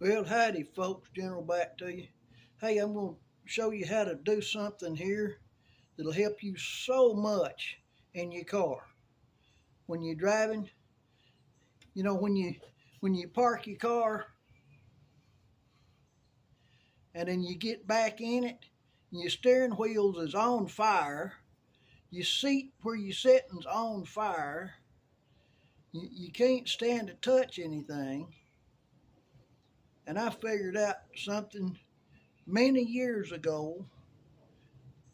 Well, howdy folks, General back to you. Hey, I'm going to show you how to do something here that'll help you so much in your car. When you're driving, when you park your car and then you get back in it, and your steering wheels is on fire, your seat where you're sitting's on fire, you can't stand to touch anything. And I figured out something many years ago,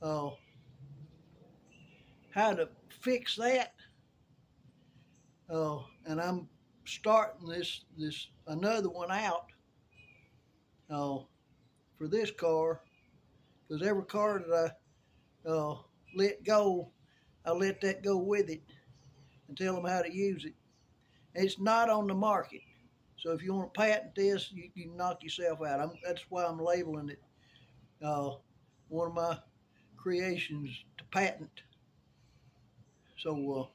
uh, how to fix that. And I'm starting this another one out for this car, because every car that I let go, I let that go with it and tell them how to use it. It's not on the market, so if you want to patent this, you can knock yourself out. That's why I'm labeling it one of my creations to patent. So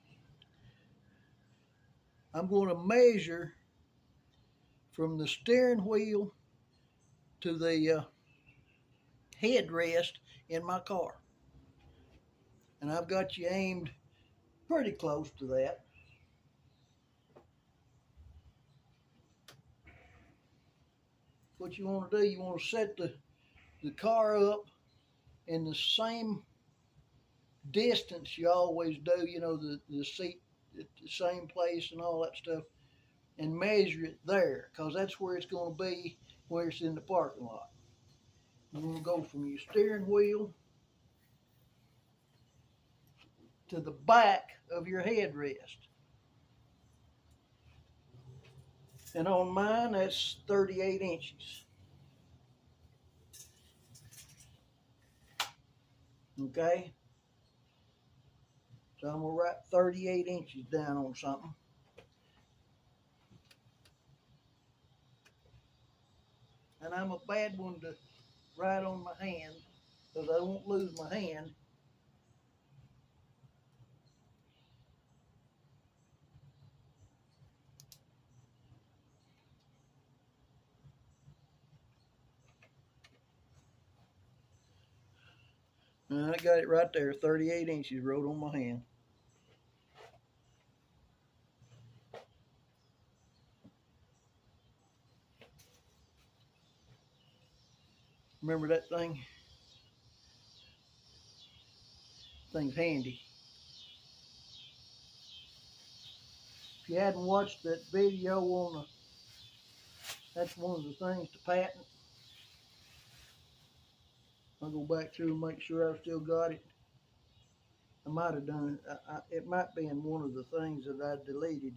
I'm going to measure from the steering wheel to the headrest in my car. And I've got you aimed pretty close to that. What you want to do, you want to set the car up in the same distance you always do, the seat at the same place and all that stuff, and measure it there, because that's where it's going to be where it's in the parking lot. You're going to go from your steering wheel to the back of your headrest. And on mine, that's 38 inches. Okay? So I'm going to write 38 inches down on something. And I'm a bad one to write on my hand, because I won't lose my hand. And I got it right there, 38 inches wrote on my hand. Remember that thing? Thing's handy. If you hadn't watched that video on that's one of the things to patent. I'll go back through and make sure I've still got it. I might have done it. It might be in one of the things that I deleted.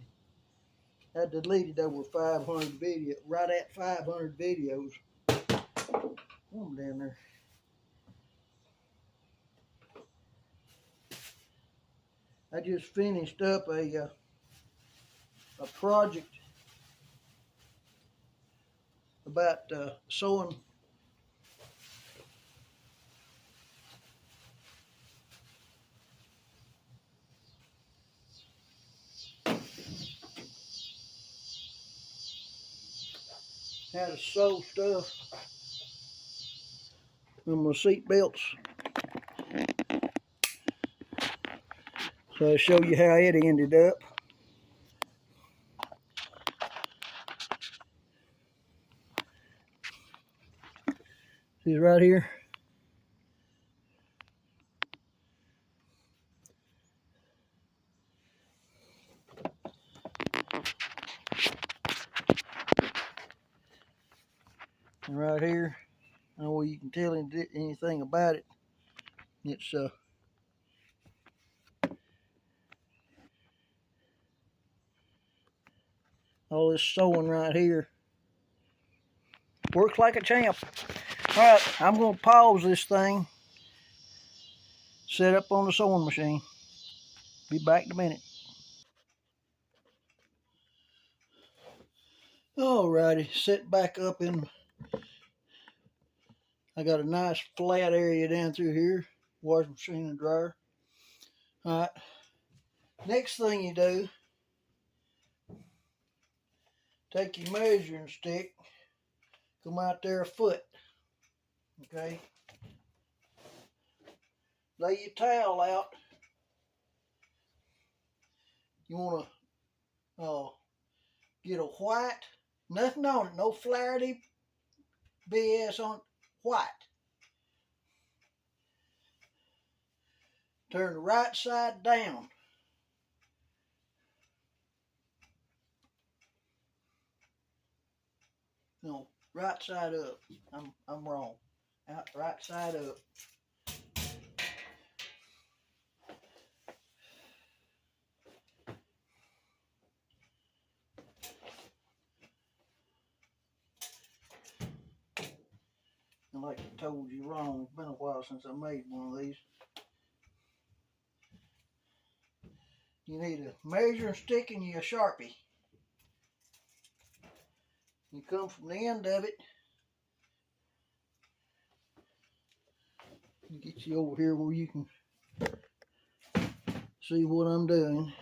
I deleted over 500 videos, right at 500 videos. One down there. I just finished up a project about sewing how to sew stuff on my seat belts. So I'll show you how it ended up. See right here. And right here, I don't know you can tell anything about it. It's all this sewing right here. Works like a champ. All right, I'm going to pause this thing, set up on the sewing machine. Be back in a minute. Alrighty, set back up in. I got a nice flat area down through here, washing machine and dryer. All right, next thing you do, take your measuring stick come out there a foot. Okay. Lay your towel out. You want to get a white, nothing on it, no Flaherty BS on it, white. Turn the right side down. No, right side up. I'm wrong. Out right side up. And like I told you wrong, it's been a while since I made one of these. You need a measuring stick and you a Sharpie. You come from the end of it. Get you over here where you can see what I'm doing.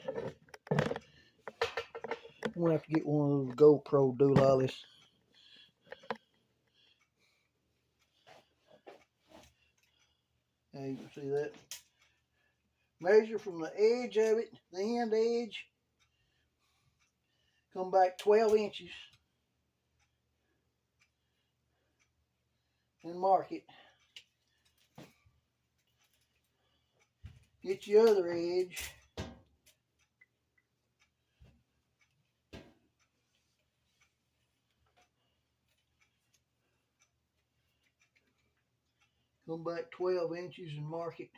I'm gonna have to get one of those GoPro doolollies. Yeah, you can see that. Measure from the edge of it, the end edge. Come back 12 inches. And mark it. Get your other edge. Come back 12 inches and mark it.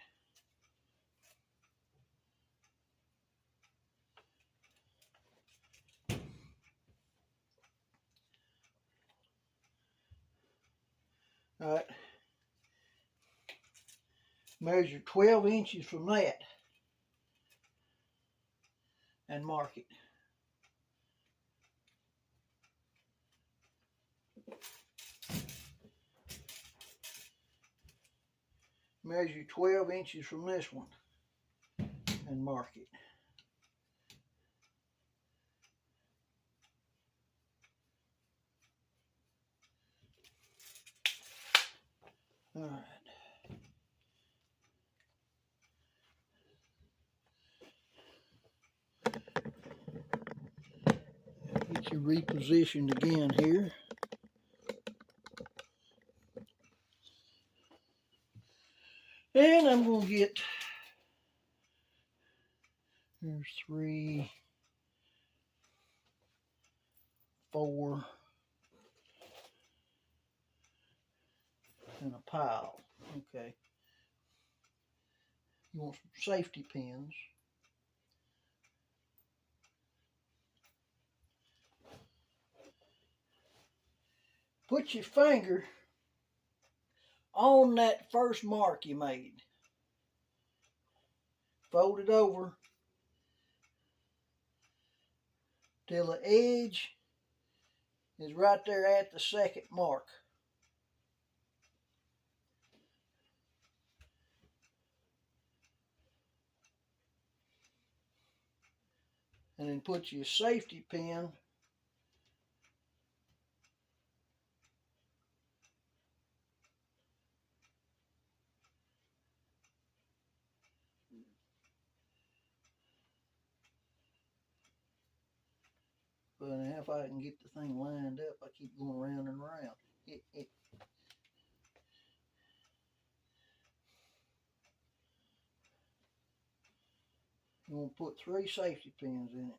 All right. Measure 12 inches from that and mark it. Measure 12 inches from this one and mark it. All right. Get you repositioned again here. And I'm going to get, there's 3, 4, and a pile. Okay. You want some safety pins. Put your finger on that first mark you made. Fold it over till the edge is right there at the second mark. And then put your safety pin but now if I can get the thing lined up, I keep going round and round. You want to put 3 safety pins in it.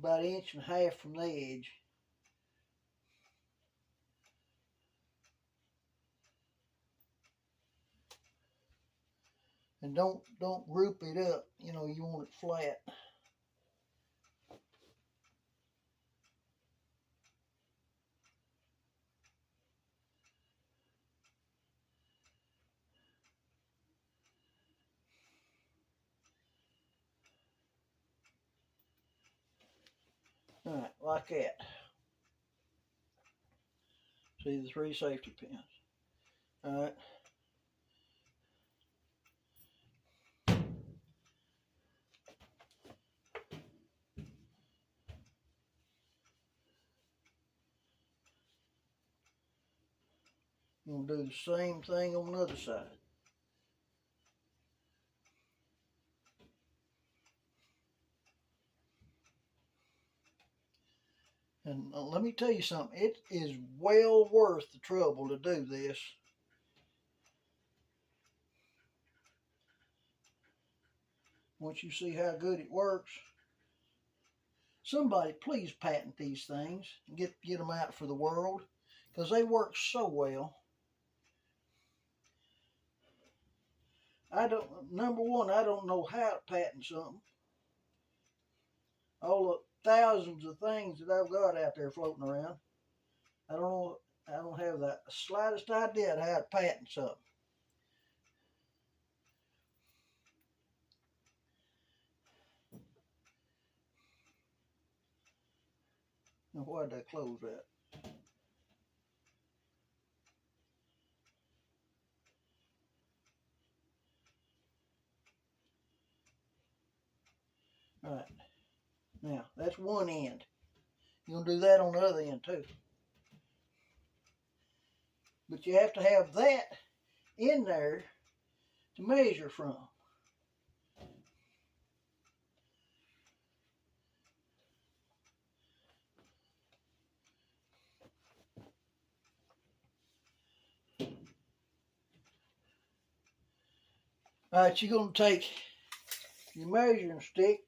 About 1.5 inches from the edge. And don't group it up. You know, you want it flat. All right, like that. See the 3 safety pins. All right. You're gonna do the same thing on the other side. And let me tell you something, it is well worth the trouble to do this. Once you see how good it works, somebody please patent these things and get them out for the world, because they work so well. Number one, I don't know how to patent something. All the thousands of things that I've got out there floating around, I don't have the slightest idea how to patent something. Now, why did I close that? All right. Now, that's one end. You're going to do that on the other end too. But you have to have that in there to measure from. All right, you're going to take your measuring stick,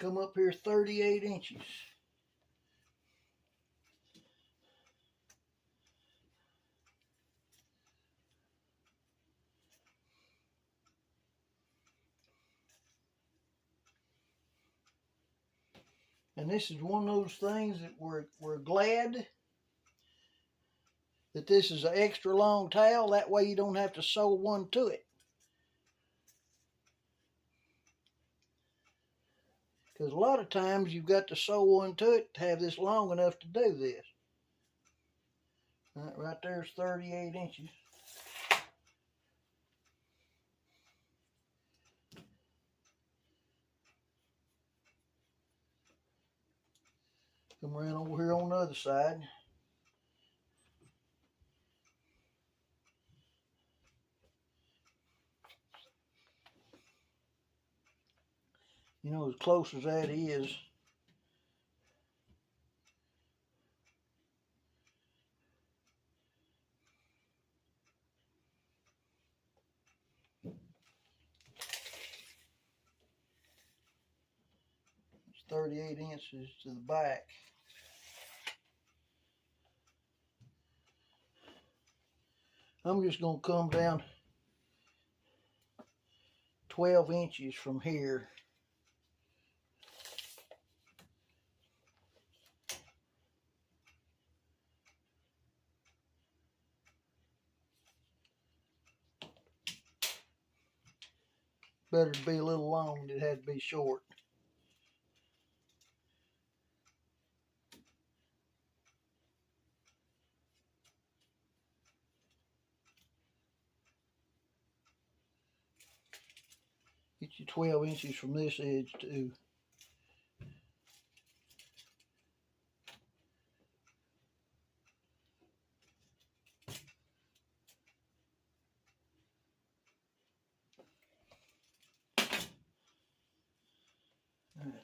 come up here 38 inches. And this is one of those things that we're glad that this is an extra long towel. That way you don't have to sew one to it. Because a lot of times you've got to sew one to it to have this long enough to do this. All right, right there's 38 inches. Come around over here on the other side. You know, as close as that is, it's 38 inches to the back. I'm just going to come down 12 inches from here. Better to be a little long than it had to be short. Get you 12 inches from this edge too. All right.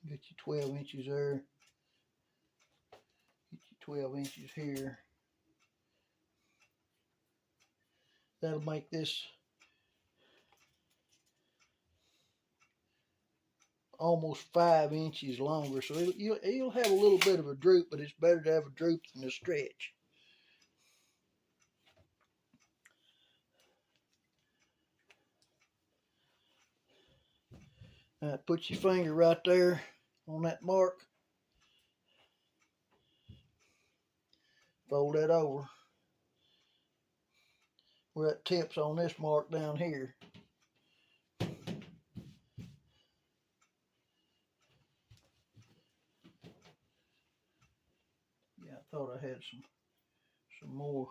Get you 12 inches there. Get you 12 inches here. That'll make this almost 5 inches longer. So it'll have a little bit of a droop, but it's better to have a droop than a stretch. All right, put your finger right there on that mark. Fold that over where it tips on this mark down here. thought I had some more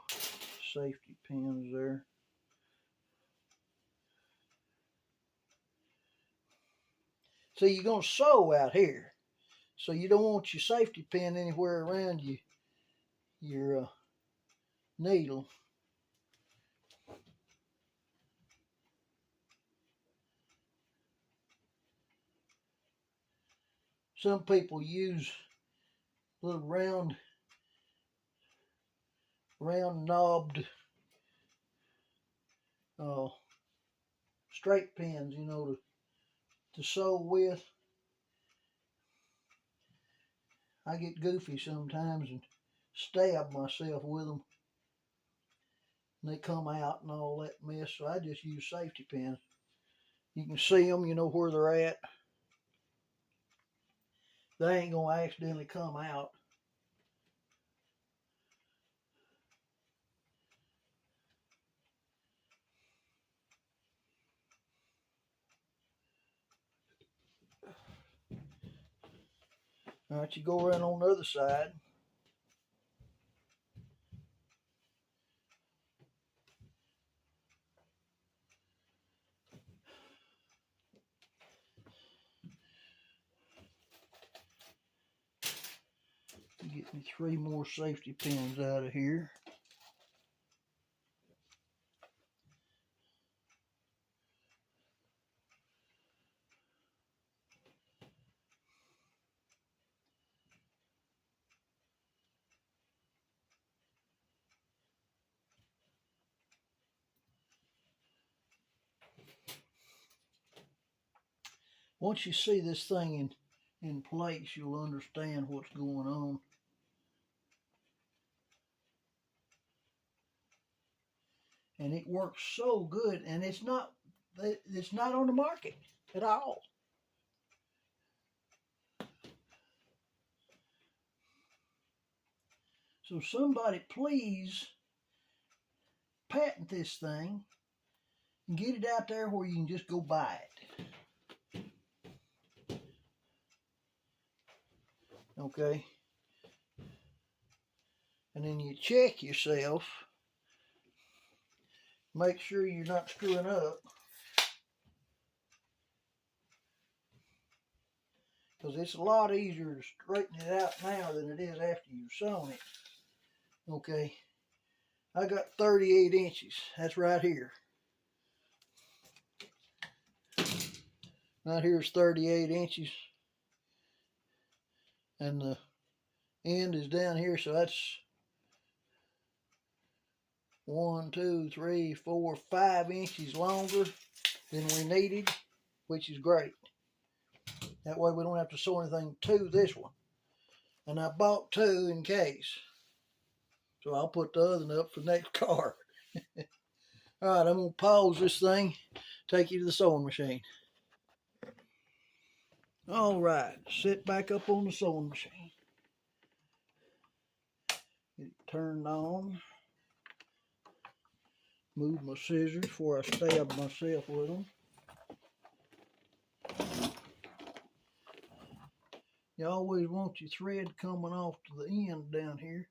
safety pins there. See, you're going to sew out here, so you don't want your safety pin anywhere around your needle. Some people use little round knobbed straight pins, you know, to sew with. I get goofy sometimes and stab myself with them, and they come out and all that mess, so I just use safety pins. You can see them, you know where they're at. They ain't gonna accidentally come out. All right, you go around on the other side. Get me 3 more safety pins out of here. Once you see this thing in place, you'll understand what's going on. And it works so good, and it's not on the market at all. So somebody please patent this thing and get it out there where you can just go buy it. Okay? And then you check yourself. Make sure you're not screwing up. Because it's a lot easier to straighten it out now than it is after you've sewn it. Okay. I got 38 inches. That's right here. Right here is 38 inches. And the end is down here, so that's 1, 2, 3, 4, 5 inches longer than we needed, which is great. That way we don't have to sew anything to this one. And I bought 2 in case. So I'll put the other one up for next car. Alright, I'm going to pause this thing, take you to the sewing machine. Alright, sit back up on the sewing machine. Get it turned on. Move my scissors before I stab myself with them. You always want your thread coming off to the end down here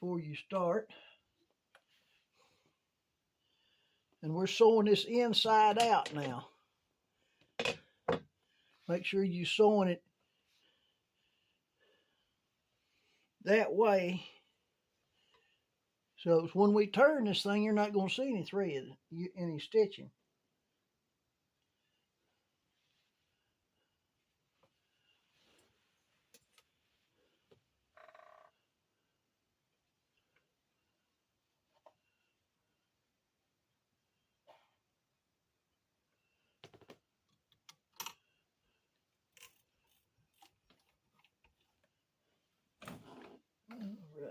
before you start. And we're sewing this inside out now. Make sure you're sewing it that way. So when we turn this thing, you're not going to see any thread, any stitching. All right.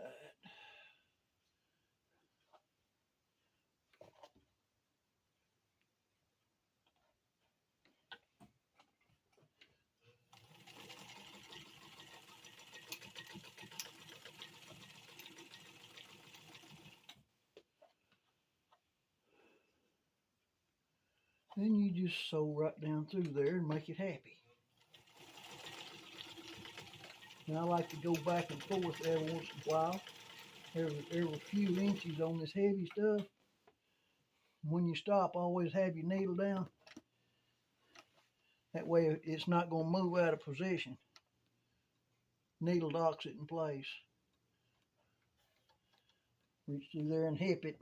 Then you just sew right down through there and make it happy. And I like to go back and forth every once in a while, every few inches on this heavy stuff. When you stop, always have your needle down. That way it's not going to move out of position. Needle locks it in place. Reach through there and hip it.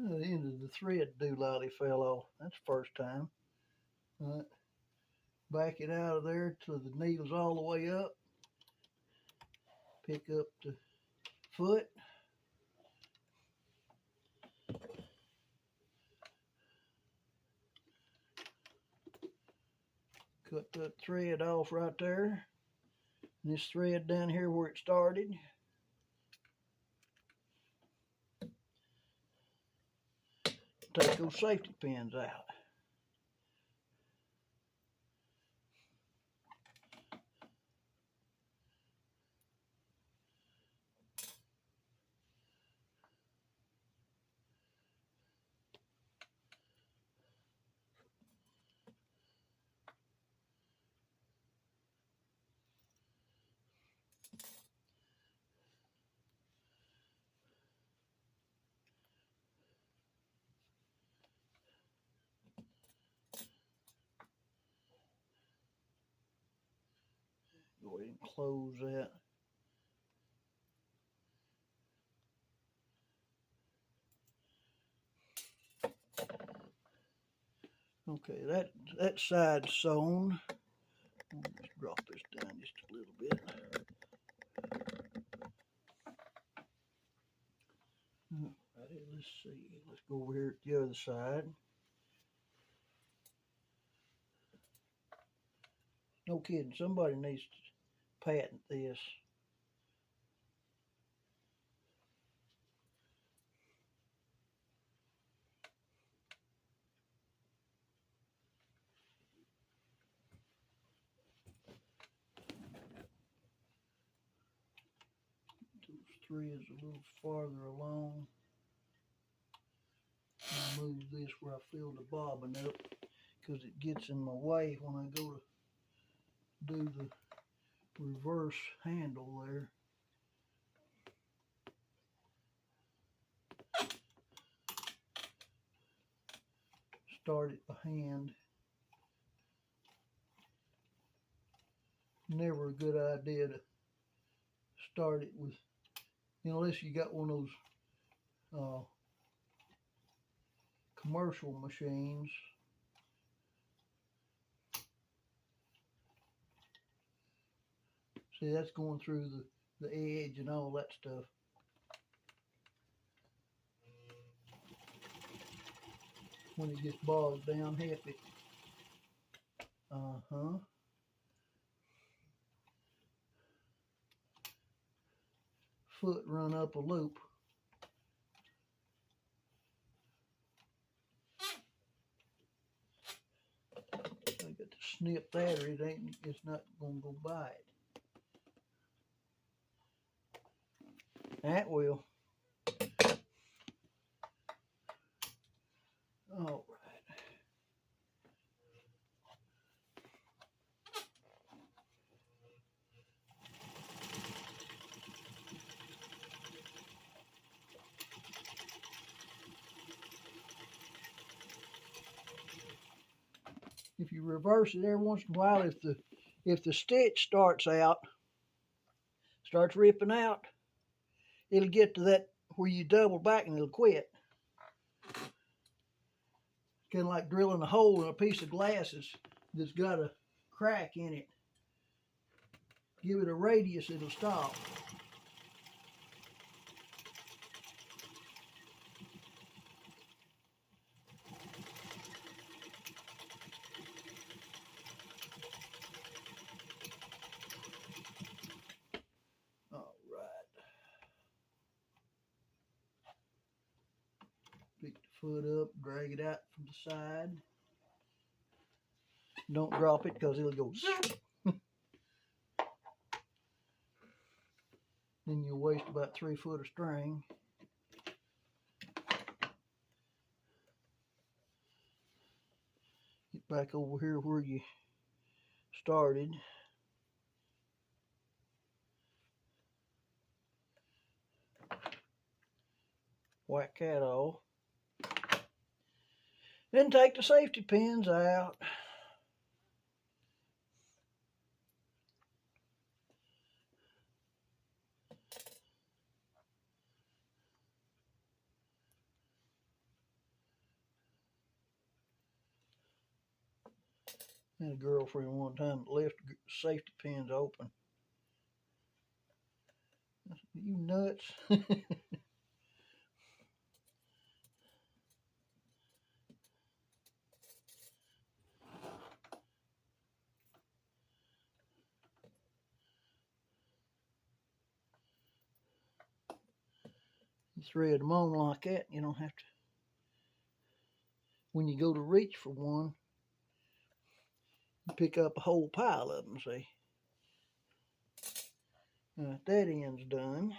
The end of the thread doolally fell off. That's the first time. Back it out of there till the needle's all the way up. Pick up the foot. Cut that thread off right there. And this thread down here where it started. Take those safety pins out. Go ahead and close that. Okay, that side's sewn. Let's drop this down just a little bit. Alright, let's see. Let's go over here to the other side. No kidding, somebody needs to patent this. Those threads a little farther along. I'll move this where I fill the bobbin up because it gets in my way when I go to do the reverse handle there. Start it by hand. Never a good idea to start it with, unless you got one of those commercial machines. See, that's going through the edge and all that stuff. When it gets bogged down, help it. Foot run up a loop. I got to snip that or it's not gonna go by it. That will. All right. If you reverse it every once in a while, if the stitch starts ripping out, it'll get to that where you double back and it'll quit. Kind of like drilling a hole in a piece of glass that's got a crack in it. Give it a radius, it'll stop. All right. foot up, drag it out from the side. Don't drop it because it'll go. Then you'll waste about 3 foot of string. Get back over here where you started. Whack that off. Then take the safety pins out. I had a girlfriend one time that left safety pins open. I said, you nuts? You thread them on like that, you don't have to. When you go to reach for one, you pick up a whole pile of them, see? Alright, that end's done.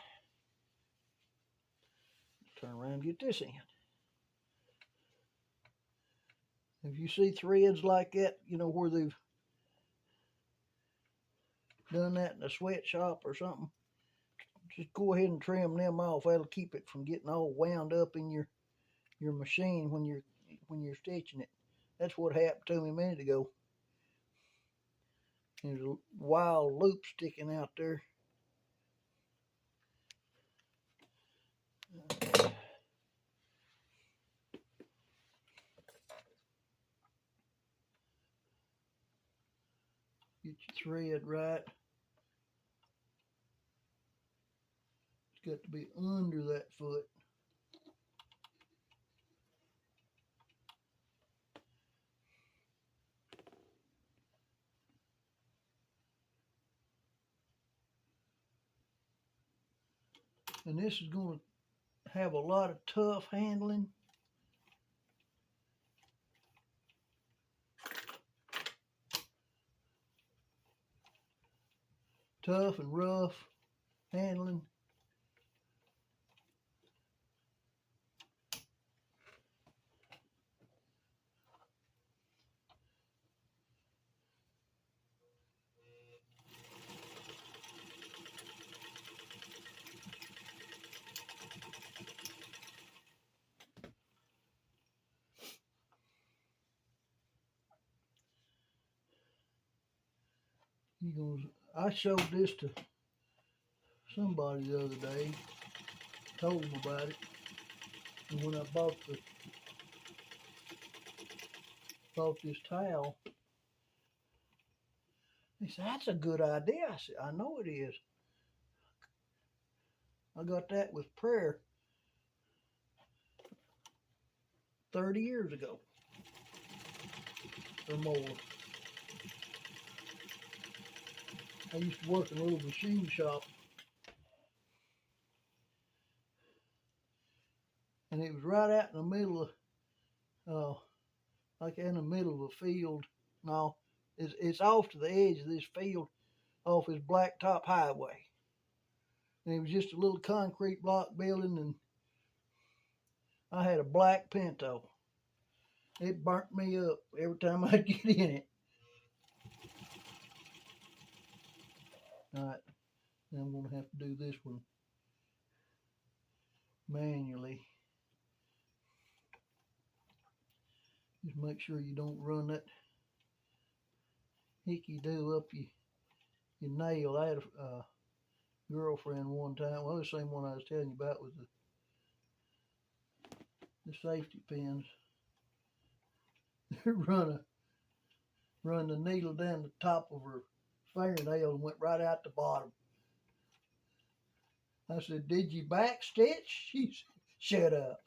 Turn around and get this end. If you see threads like that, you know, where they've done that in a sweatshop or something, just go ahead and trim them off. That'll keep it from getting all wound up in your machine when you're stitching it. That's what happened to me a minute ago. There's a wild loop sticking out there. Get your thread right. It's got to be under that foot. And this is going to have a lot of tough handling. Tough and rough handling. I showed this to somebody the other day, told them about it, and when I bought this towel, he said, that's a good idea. I said, I know it is. I got that with prayer 30 years ago or more. I used to work in a little machine shop, and it was right out in the middle of, like in the middle of a field. No, it's off to the edge of this field, off this blacktop highway. And it was just a little concrete block building, and I had a black Pinto. It burnt me up every time I'd get in it. All right, now I'm going to have to do this one manually. Just make sure you don't run that hickey-do up your nail. I had a girlfriend one time, well, the same one I was telling you about with the safety pins. run the needle down the top of her fingernail and went right out the bottom. I said, did you back stitch? She said, shut up.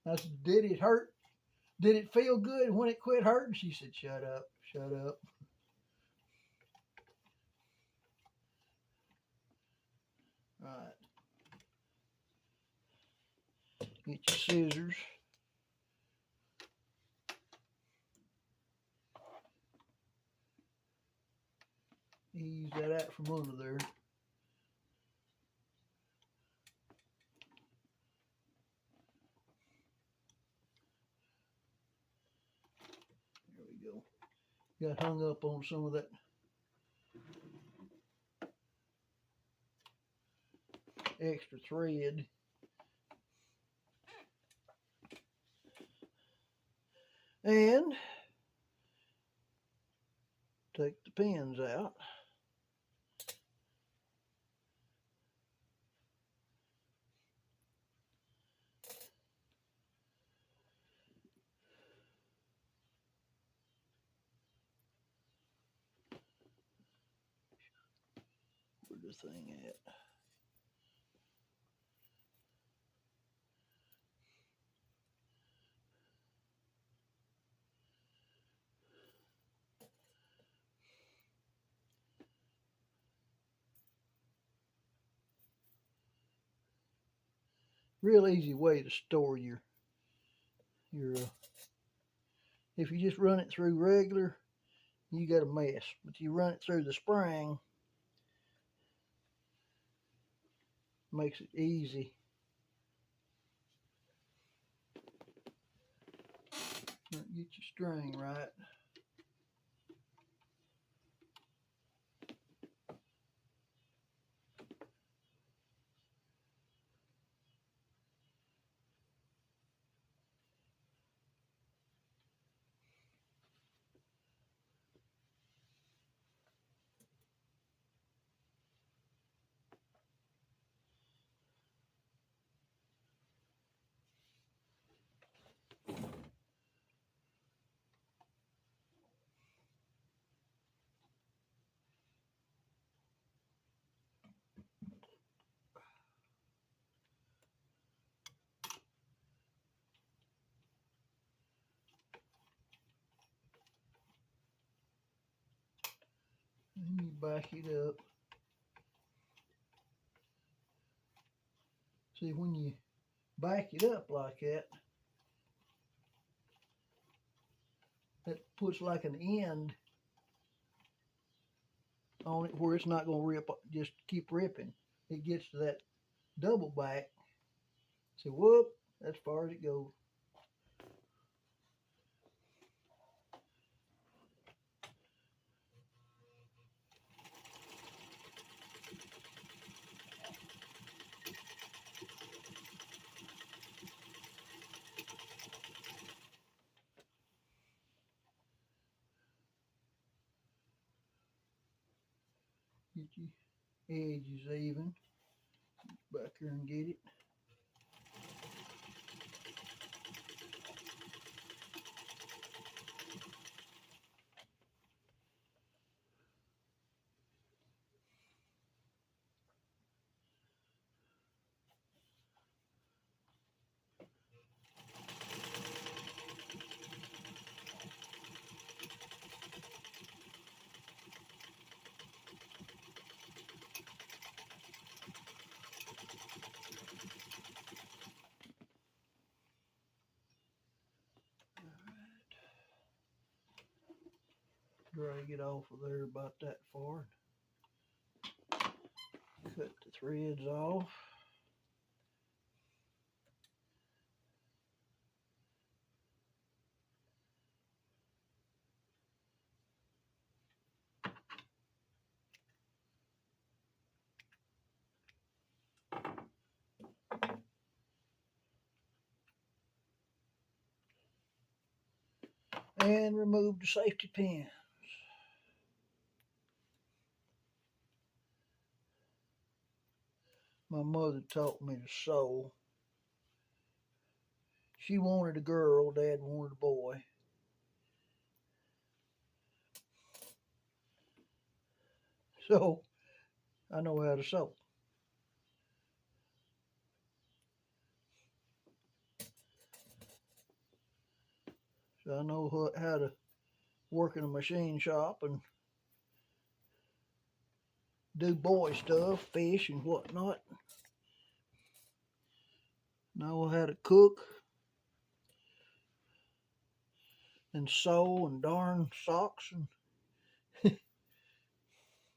I said, did it hurt? Did it feel good when it quit hurting? She said, shut up, shut up. All right. Get your scissors. Ease that out from under there. There we go. Got hung up on some of that extra thread. And take the pins out. Where's the thing at? Real easy way to store your if you just run it through regular, you got a mess. But you run it through the spring, makes it easy. Get your string right. And you back it up. See, when you back it up like that, that puts like an end on it where it's not going to rip, just keep ripping. It gets to that double back. So whoop, that's as far as it goes. Get your edges even. Back here and get it. Drag it off of there about that far. Cut the threads off. And remove the safety pins. My mother taught me to sew. She wanted a girl, Dad wanted a boy. So I know how to sew. So I know how to work in a machine shop and do boy stuff, fish and whatnot. know how to cook and sew and darn socks and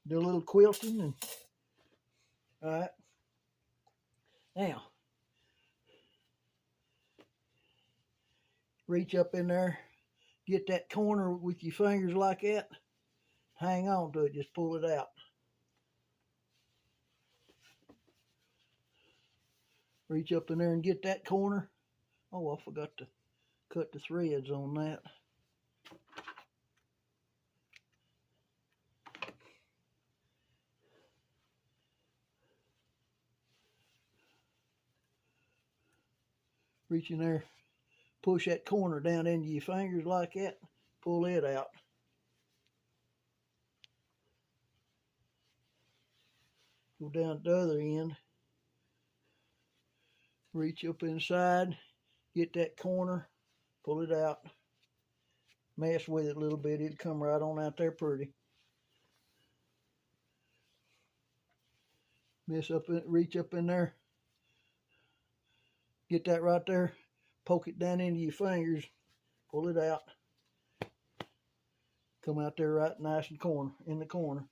do a little quilting. And all right, now reach up in there, get that corner with your fingers like that, hang on to it, just pull it out. Reach up in there and get that corner. Oh, I forgot to cut the threads on that. Reach in there, push that corner down into your fingers like that, pull it out. Go down to the other end, reach up inside, get that corner, pull it out, mess with it a little bit, it'll come right on out there pretty. Reach up in there, get that right there, poke it down into your fingers, pull it out, come out there right nice and in the corner.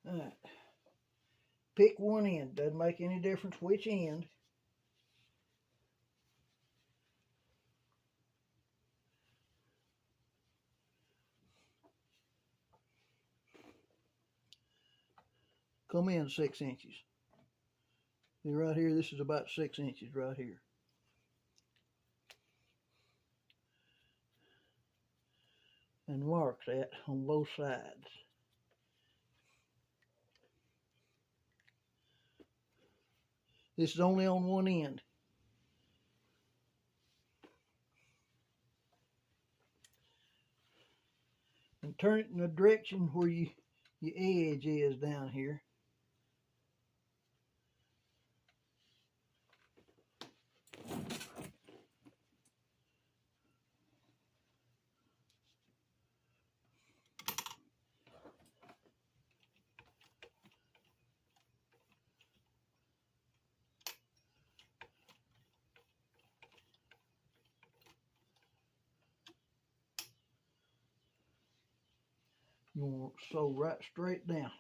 All right. Pick one end, doesn't make any difference which end. Come in 6 inches. See right here, this is about 6 inches right here. And mark that on both sides. This is only on one end. And turn it in the direction where your edge is down here. You want to sew right straight down.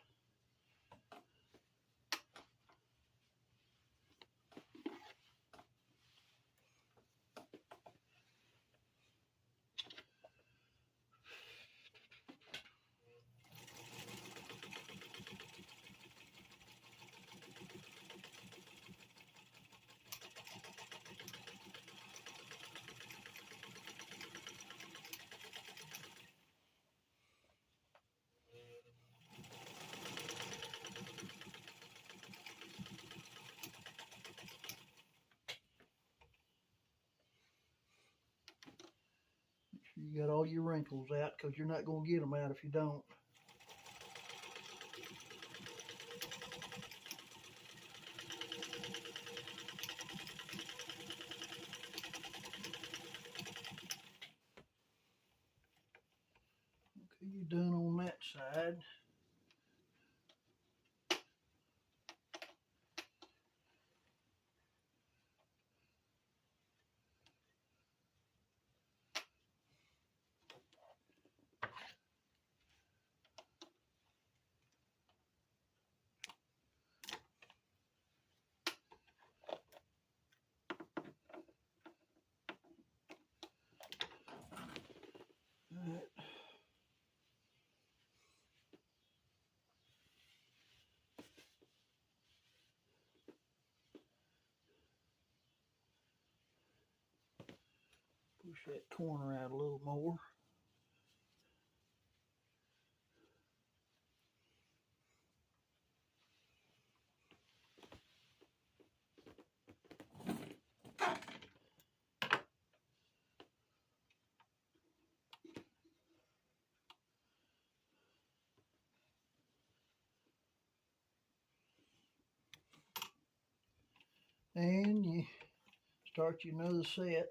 You got all your wrinkles out, because you're not going to get them out if you don't. Okay, you're done on that side. Push that corner out a little more. and you start your another set.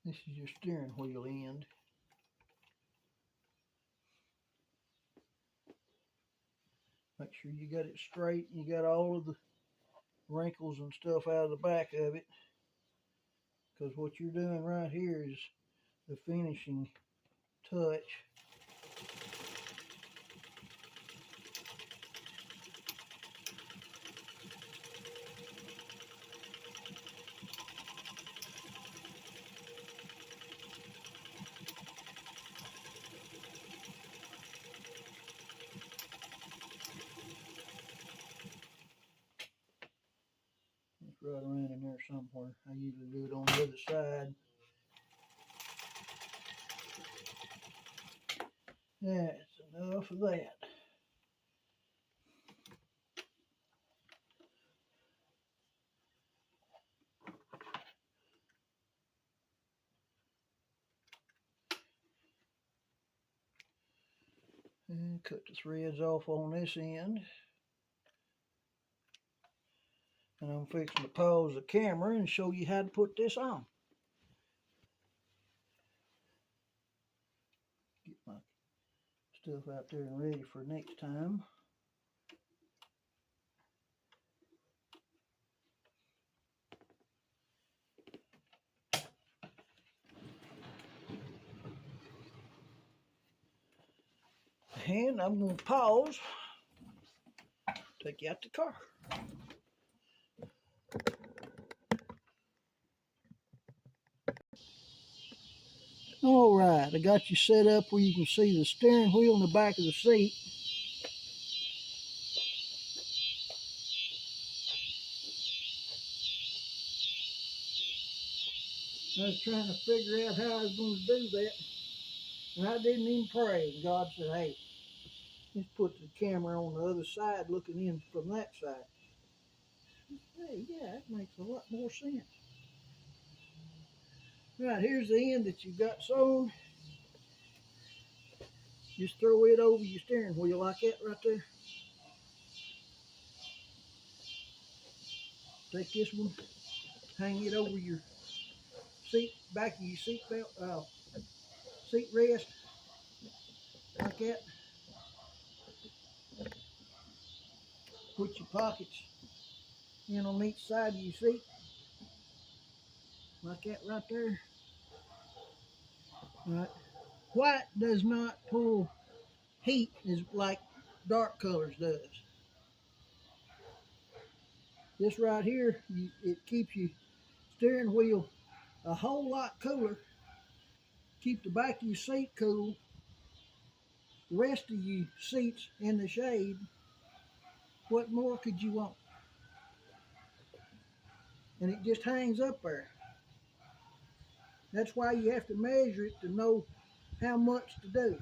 This is your steering wheel end. Make sure you got it straight and you got all of the wrinkles and stuff out of the back of it, because what you're doing right here is the finishing touch. It's right around in there somewhere. I usually do it on the other side. That's enough of that. And cut the threads off on this end. And I'm fixing to pause the camera and show you how to put this on. Get my stuff out there and ready for next time. And I'm going to pause, take you out the car. All right, I got you set up where you can see the steering wheel in the back of the seat. I was trying to figure out how I was going to do that, and I didn't even pray. And God said, hey, just put the camera on the other side looking in from that side. Hey, yeah, that makes a lot more sense. Right, here's the end that you've got sewn. Just throw it over your steering wheel like that right there. Take this one, hang it over your seat, back of your seat belt, seat rest, like that. Put your pockets in on each side of your seat, like that right there. Right. White does not pull heat as like dark colors does. This right here, it keeps your steering wheel a whole lot cooler. Keep the back of your seat cool. The rest of your seats in the shade. What more could you want? And it just hangs up there. That's why you have to measure it to know how much to do.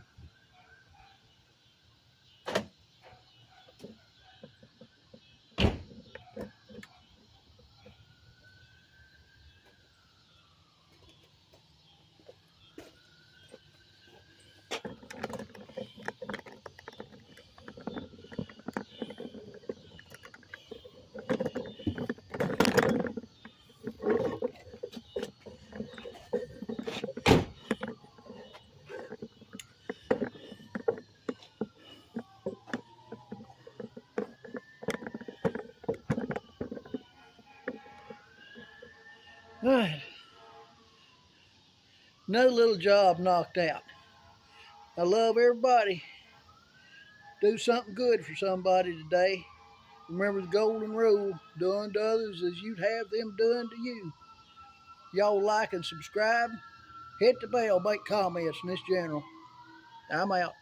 All right. Another little job knocked out. I love everybody. Do something good for somebody today. Remember the golden rule, do unto others as you'd have them done to you. Y'all like and subscribe. Hit the bell, make comments in this channel. I'm out.